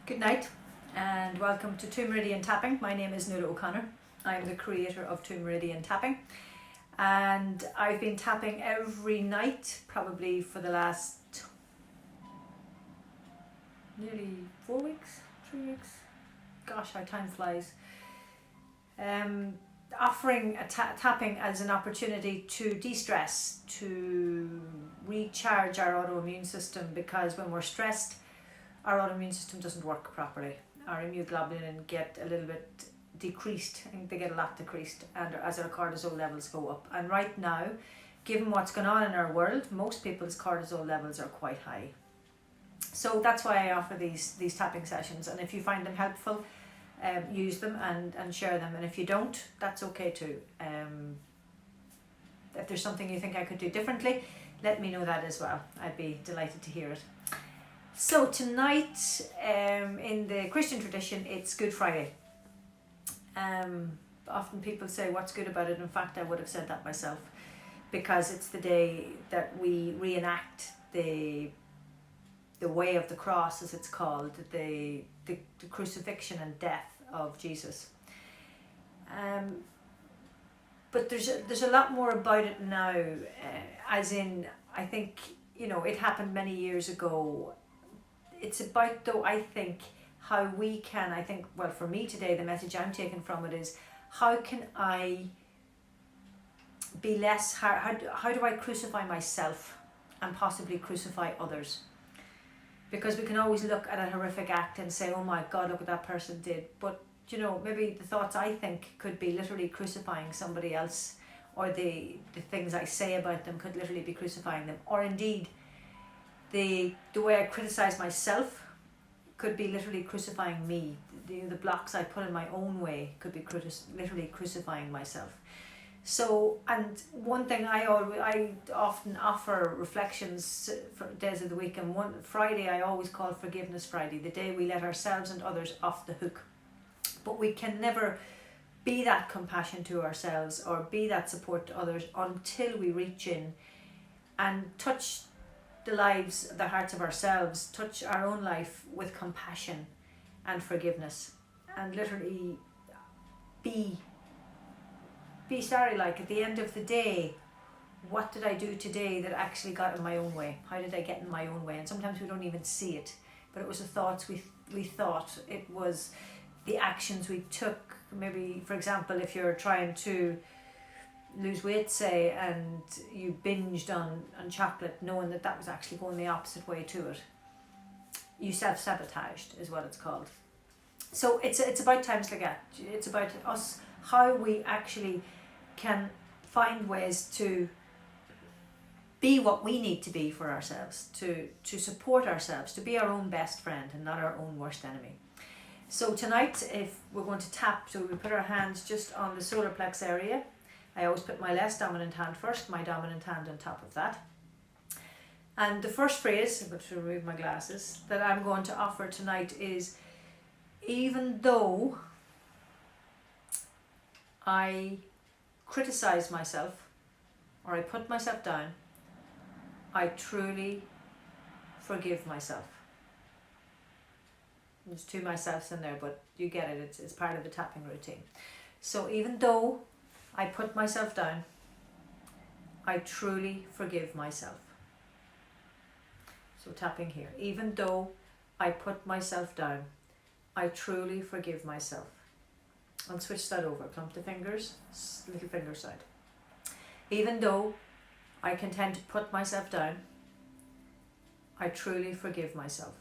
Good night and welcome to Two Meridian Tapping. My name is Nuala O'Connor. I'm the creator of Two Meridian Tapping and I've been tapping every night probably for the last nearly 4 weeks, 3 weeks. Gosh, how time flies. Offering tapping as an opportunity to de-stress, to recharge our autoimmune system, because when we're stressed our autoimmune system doesn't work properly. Our immunoglobulin get a little bit decreased, I think they get a lot decreased, and as our cortisol levels go up. And right now, given what's going on in our world, most people's cortisol levels are quite high. So that's why I offer these tapping sessions, and if you find them helpful, use them and share them, and if you don't, that's okay too. If there's something you think I could do differently, let me know that as well. I'd be delighted to hear it. So tonight, in the Christian tradition, it's Good Friday. Often people say, what's good about it? In fact, I would have said that myself, because it's the day that we reenact the way of the cross, as it's called, the crucifixion and death of Jesus. But there's a lot more about it now, as in, I think, it happened many years ago. It's about, though, I think, how we can, well, for me today, the message I'm taking from it is, how can I be less, how do I crucify myself and possibly crucify others? Because we can always look at a horrific act and say, oh my God, look what that person did. But, maybe the thoughts I think could be literally crucifying somebody else, or the things I say about them could literally be crucifying them. Or indeed, the way I criticize myself could be literally crucifying me. The blocks I put in my own way could be literally crucifying myself. So, and one thing I often offer reflections for days of the week, and one Friday I always call Forgiveness Friday, the day we let ourselves and others off the hook. But we can never be that compassion to ourselves or be that support to others until we reach in and touch the lives, the hearts of ourselves, touch our own life with compassion and forgiveness, and literally be sorry, like at the end of the day, what did I do today that actually got in my own way? How did I get in my own way? And sometimes we don't even see it, but it was the thoughts we thought, it was the actions we took. Maybe, for example, if you're trying to lose weight, say, and you binged on chocolate, knowing that was actually going the opposite way to it, you self-sabotaged is what it's called. So it's about times like that. It's about us, how we actually can find ways to be what we need to be for ourselves, to support ourselves, to be our own best friend and not our own worst enemy. So tonight, if we're going to tap, so we put our hands just on the solar plex area. I always put my less dominant hand first, my dominant hand on top of that. And the first phrase, I'm going to remove my glasses, that I'm going to offer tonight is, even though I criticize myself or I put myself down, I truly forgive myself. There's two myselfs in there, but you get it, it's part of the tapping routine. So even though I put myself down, I truly forgive myself. So tapping here. Even though I put myself down, I truly forgive myself. I'll switch that over. Clump the fingers, little finger side. Even though I can tend to put myself down, I truly forgive myself.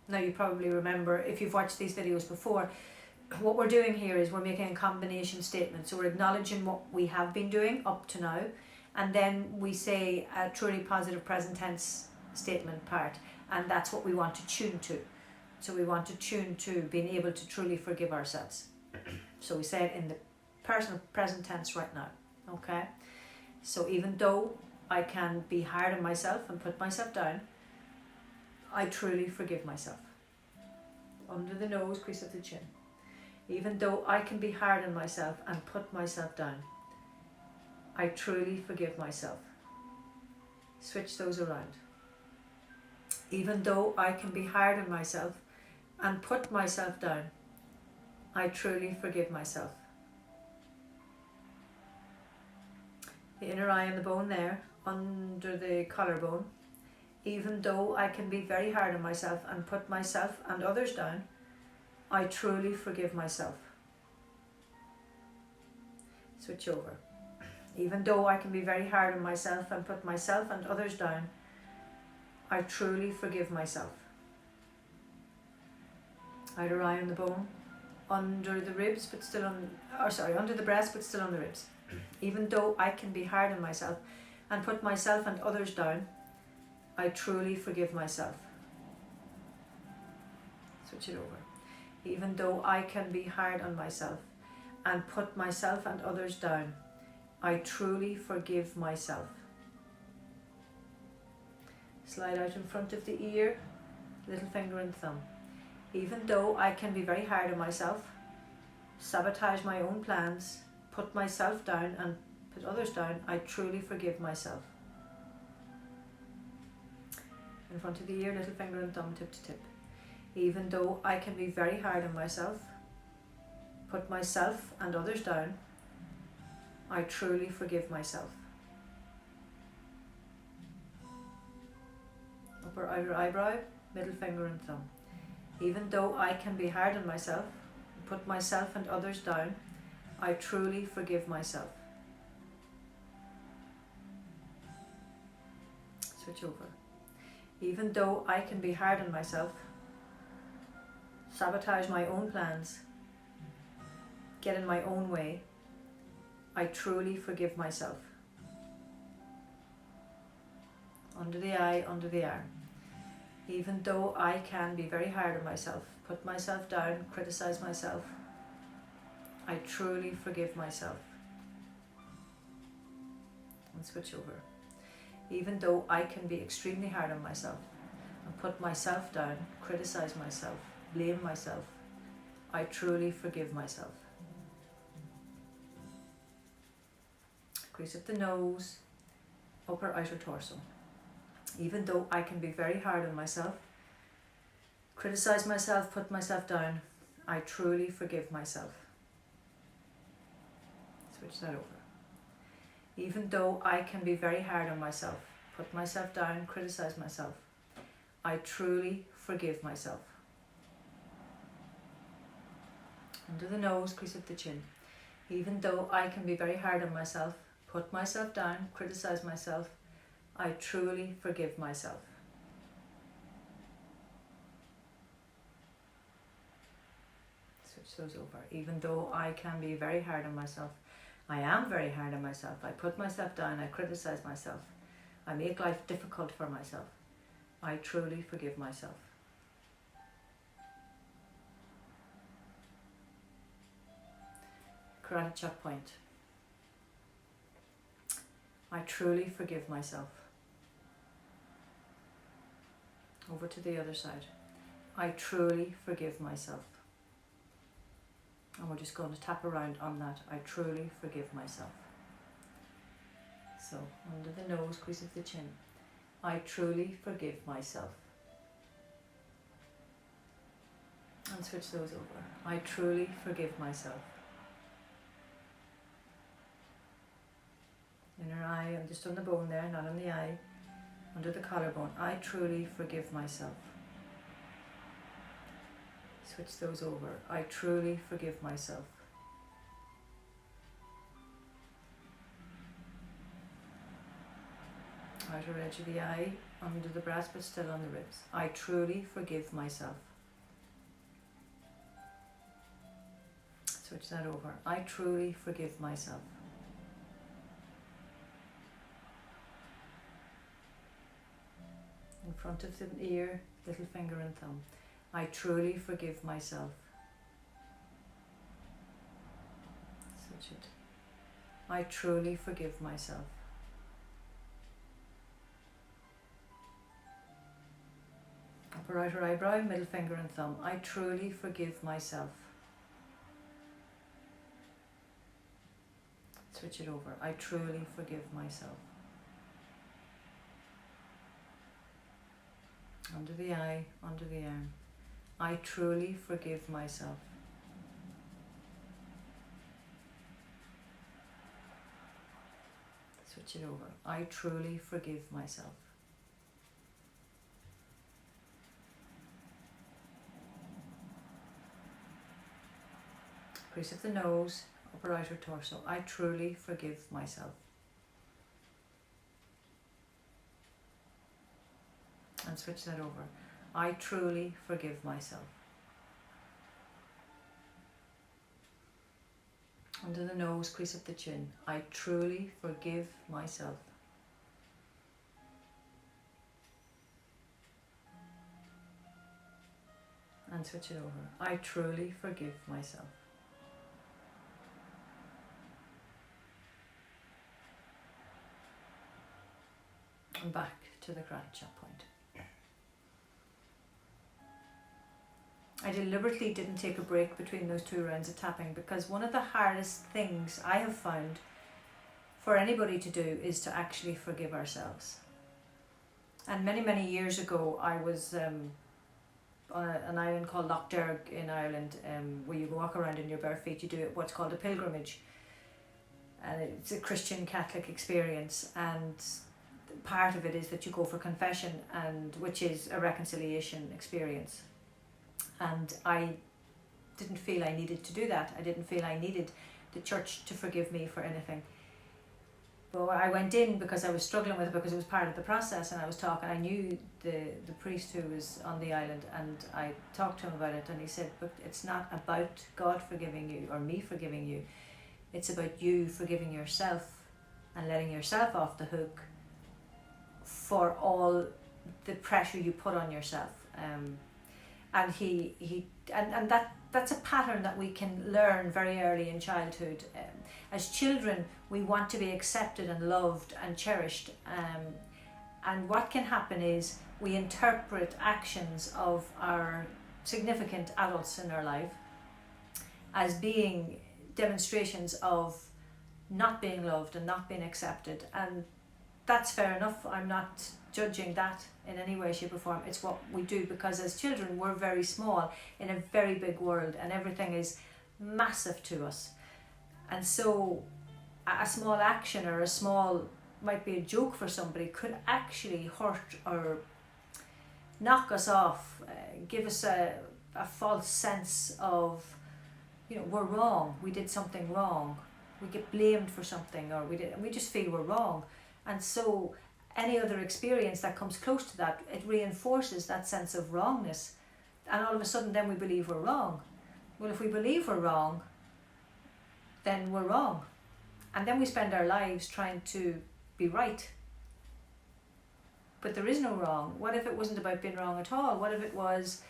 Now you probably remember, if you've watched these videos before, what we're doing here is we're making a combination statement. So we're acknowledging what we have been doing up to now, and then we say a truly positive present tense statement part, and that's what we want to tune to. So we want to tune to being able to truly forgive ourselves. So we say it in the present tense right now. Okay? So even though I can be hard on myself and put myself down, I truly forgive myself. Under the nose, crease of the chin. Even though I can be hard on myself and put myself down, I truly forgive myself. Switch those around. Even though I can be hard on myself and put myself down, I truly forgive myself. The inner eye and the bone there, under the collarbone. Even though I can be very hard on myself and put myself and others down, I truly forgive myself. Switch over. Even though I can be very hard on myself and put myself and others down, I truly forgive myself. Outer eye on the bone, under the ribs but still on, under the breast but still on the ribs. Even though I can be hard on myself and put myself and others down, I truly forgive myself. Switch it over. Even though I can be hard on myself and put myself and others down, I truly forgive myself. Slide out in front of the ear, little finger and thumb. Even though I can be very hard on myself, sabotage my own plans, put myself down and put others down, I truly forgive myself. In front of the ear, little finger and thumb, tip to tip. Even though I can be very hard on myself, put myself and others down, I truly forgive myself. Upper outer eyebrow, middle finger and thumb. Even though I can be hard on myself, put myself and others down, I truly forgive myself. Switch over. Even though I can be hard on myself, sabotage my own plans, get in my own way, I truly forgive myself. Under the eye, under the arm. Even though I can be very hard on myself, put myself down, criticize myself, I truly forgive myself. And switch over. Even though I can be extremely hard on myself and put myself down, criticize myself, blame myself, I truly forgive myself. Crease at the nose, upper outer torso. Even though I can be very hard on myself, criticize myself, put myself down, I truly forgive myself. Switch that over. Even though I can be very hard on myself, put myself down, criticize myself, I truly forgive myself. Under the nose, crease at the chin. Even though I can be very hard on myself, put myself down, criticize myself, I truly forgive myself. Switch those over. Even though I can be very hard on myself, I am very hard on myself, I put myself down, I criticize myself, I make life difficult for myself, I truly forgive myself. Karate chop point. I truly forgive myself. Over to the other side. I truly forgive myself. And we're just going to tap around on that. I truly forgive myself. So, under the nose, crease of the chin. I truly forgive myself. And switch those over. I truly forgive myself. Inner eye, I'm just on the bone there, not on the eye. Under the collarbone. I truly forgive myself. Switch those over. I truly forgive myself. Outer edge of the eye, under the breast but still on the ribs. I truly forgive myself. Switch that over. I truly forgive myself. In front of the ear, little finger and thumb. I truly forgive myself. Switch it. I truly forgive myself. Upper outer eyebrow, middle finger and thumb. I truly forgive myself. Switch it over. I truly forgive myself. Under the eye, under the arm. I truly forgive myself. Switch it over. I truly forgive myself. Crease of the nose, upper outer torso. I truly forgive myself. And switch that over. I truly forgive myself. Under the nose, crease of the chin. I truly forgive myself. And switch it over. I truly forgive myself. And back to the karate chop point. I deliberately didn't take a break between those 2 rounds of tapping because one of the hardest things I have found for anybody to do is to actually forgive ourselves. And many, many years ago I was on an island called Lough Derg in Ireland, where you walk around in your bare feet. You do what's called a pilgrimage, and it's a Christian Catholic experience, and part of it is that you go for confession, and which is a reconciliation experience. And I didn't feel I needed to do that. I didn't feel I needed the church to forgive me for anything. But I went in because I was struggling with it, because it was part of the process, and I was talking. I knew the priest who was on the island, and I talked to him about it, and he said, but it's not about God forgiving you or me forgiving you. It's about you forgiving yourself and letting yourself off the hook for all the pressure you put on yourself. And that's a pattern that we can learn very early in childhood. As children, we want to be accepted and loved and cherished. And what can happen is we interpret actions of our significant adults in our life as being demonstrations of not being loved and not being accepted. And that's fair enough. I'm not judging that in any way, shape or form. It's what we do, because as children we're very small in a very big world, and everything is massive to us. And so a small action or a small, might be a joke for somebody, could actually hurt or knock us off, give us a false sense of, we're wrong, we did something wrong, we get blamed for something, or we just feel we're wrong. And so any other experience that comes close to that, it reinforces that sense of wrongness, and all of a sudden then we believe we're wrong. Well, if we believe we're wrong, then we're wrong, and then we spend our lives trying to be right. But there is no wrong. What if it wasn't about being wrong at all? What if it was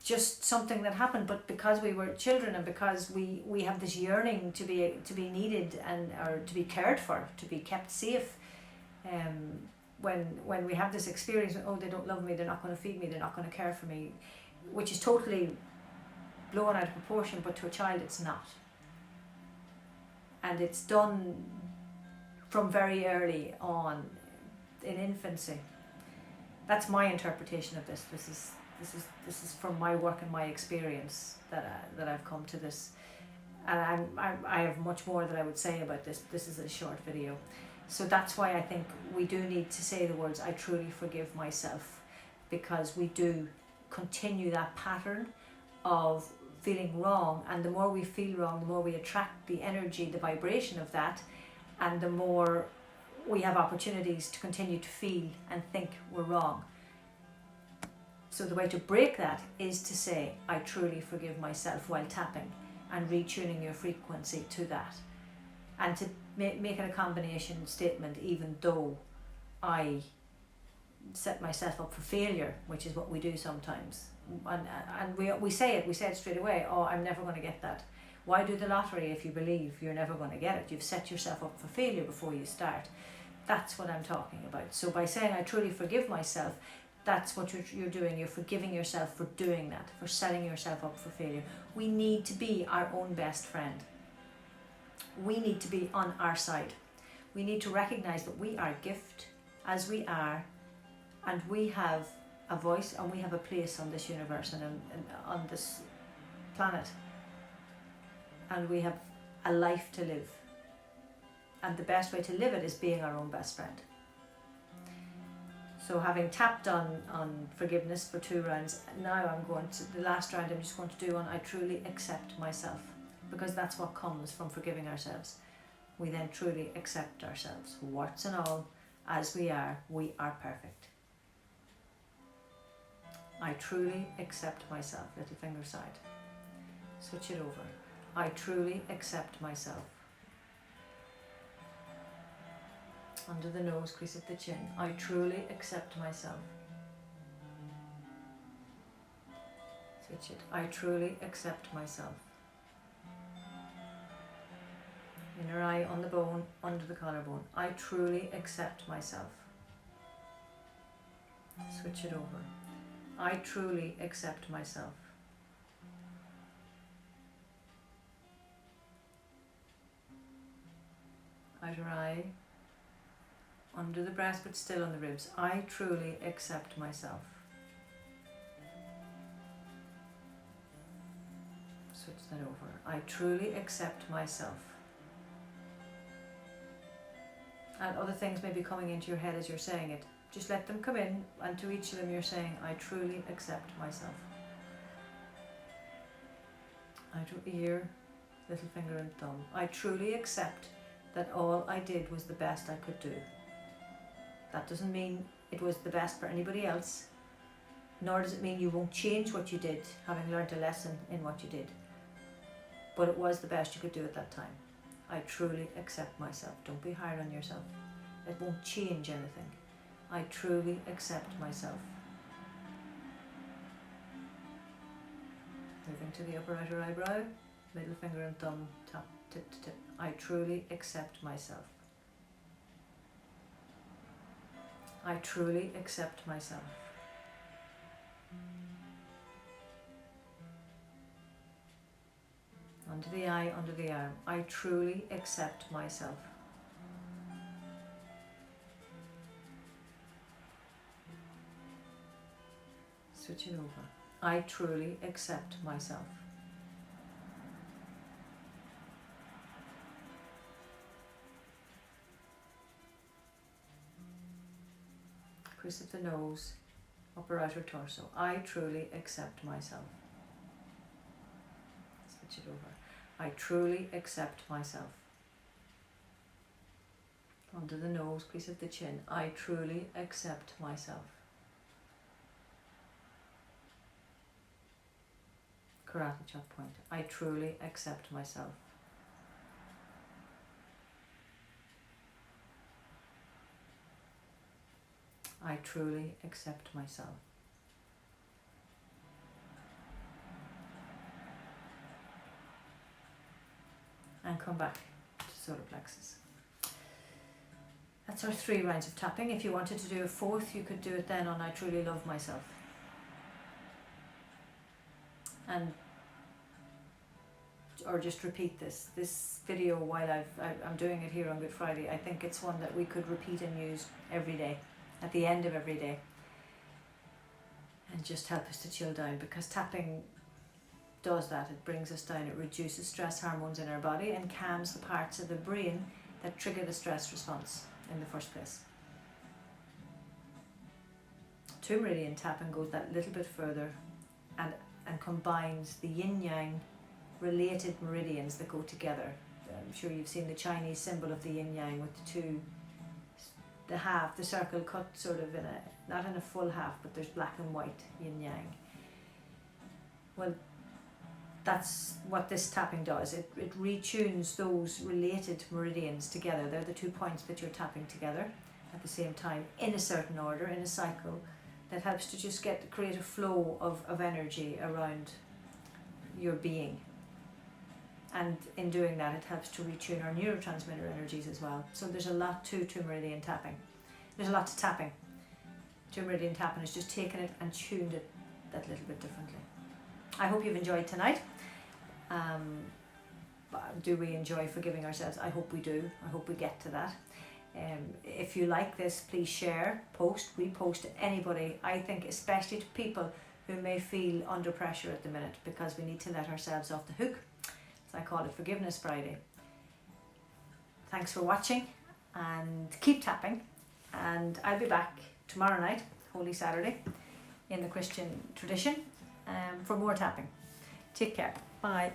just something that happened, but because we were children, and because we have this yearning to be needed, and or to be cared for, to be kept safe, when we have this experience, oh, they don't love me, they're not going to feed me, they're not going to care for me, which is totally blown out of proportion, but to a child it's not. And it's done from very early on in infancy. That's my interpretation of this. This is from my work and my experience that I've come to this. And I have much more that I would say about this. This is a short video. So that's why I think we do need to say the words, I truly forgive myself, because we do continue that pattern of feeling wrong, and the more we feel wrong, the more we attract the energy, the vibration of that, and the more we have opportunities to continue to feel and think we're wrong. So the way to break that is to say, I truly forgive myself, while tapping and retuning your frequency to that, and to make it a combination statement, even though I set myself up for failure, which is what we do sometimes. And we say it straight away, oh, I'm never going to get that. Why do the lottery if you believe you're never going to get it? You've set yourself up for failure before you start. That's what I'm talking about. So by saying I truly forgive myself, that's what you're doing. You're forgiving yourself for doing that, for setting yourself up for failure. We need to be our own best friend. We need to be on our side. We need to recognize that we are a gift as we are, And we have a voice and we have a place on this universe and on this planet. And we have a life to live. And the best way to live it is being our own best friend. So having tapped on forgiveness for 2 rounds, now I'm going to, the last round I'm just going to do on I truly accept myself. Because that's what comes from forgiving ourselves. We then truly accept ourselves. Warts and all, as we are perfect. I truly accept myself. Little finger side. Switch it over. I truly accept myself. Under the nose, crease of the chin. I truly accept myself. Switch it. I truly accept myself. Inner eye on the bone, under the collarbone. I truly accept myself. Switch it over. I truly accept myself. Outer eye, under the breast but still on the ribs. I truly accept myself. Switch that over. I truly accept myself. And other things may be coming into your head as you're saying it. Just let them come in, and to each of them you're saying, I truly accept myself. Outer ear, little finger and thumb. I truly accept that all I did was the best I could do. That doesn't mean it was the best for anybody else, nor does it mean you won't change what you did, having learned a lesson in what you did. But it was the best you could do at that time. I truly accept myself. Don't be hard on yourself. It won't change anything. I truly accept myself. Moving to the upper outer eyebrow, middle finger and thumb, tap, tip to tip. I truly accept myself. I truly accept myself. Under the eye, under the arm. I truly accept myself. Switch it over. I truly accept myself. Crease of the nose, upper outer torso. I truly accept myself. Switch it over. I truly accept myself. Under the nose, crease of the chin. I truly accept myself. Karate chop point. I truly accept myself. I truly accept myself. And come back to solar plexus. That's our 3 rounds of tapping. If you wanted to do a 4th, you could do it then on I truly love myself. And or just repeat this video while I'm doing it here on Good Friday. I think it's one that we could repeat and use every day, at the end of every day, and just help us to chill down, because tapping does that. It brings us down, it reduces stress hormones in our body and calms the parts of the brain that trigger the stress response in the first place. 2 meridian tapping goes that little bit further and combines the yin-yang related meridians that go together. I'm sure you've seen the Chinese symbol of the yin-yang with the half, the circle cut sort of in not in a full half, but there's black and white yin-yang. Well, that's what this tapping does. It retunes those related meridians together. They're the 2 points that you're tapping together at the same time in a certain order, in a cycle, that helps to just create a flow of energy around your being. And in doing that, it helps to retune our neurotransmitter energies as well. So there's a lot to 2 meridian tapping. There's a lot to tapping. 2 meridian tapping is just taking it and tuned it that little bit differently. I hope you've enjoyed tonight. Do we enjoy forgiving ourselves? I hope we do. I hope we get to that. If you like this, please share, post, repost to anybody. I think especially to people who may feel under pressure at the minute, because we need to let ourselves off the hook. So I call it Forgiveness Friday. Thanks for watching, and keep tapping. And I'll be back tomorrow night, Holy Saturday, in the Christian tradition, for more tapping. Take care. Bye.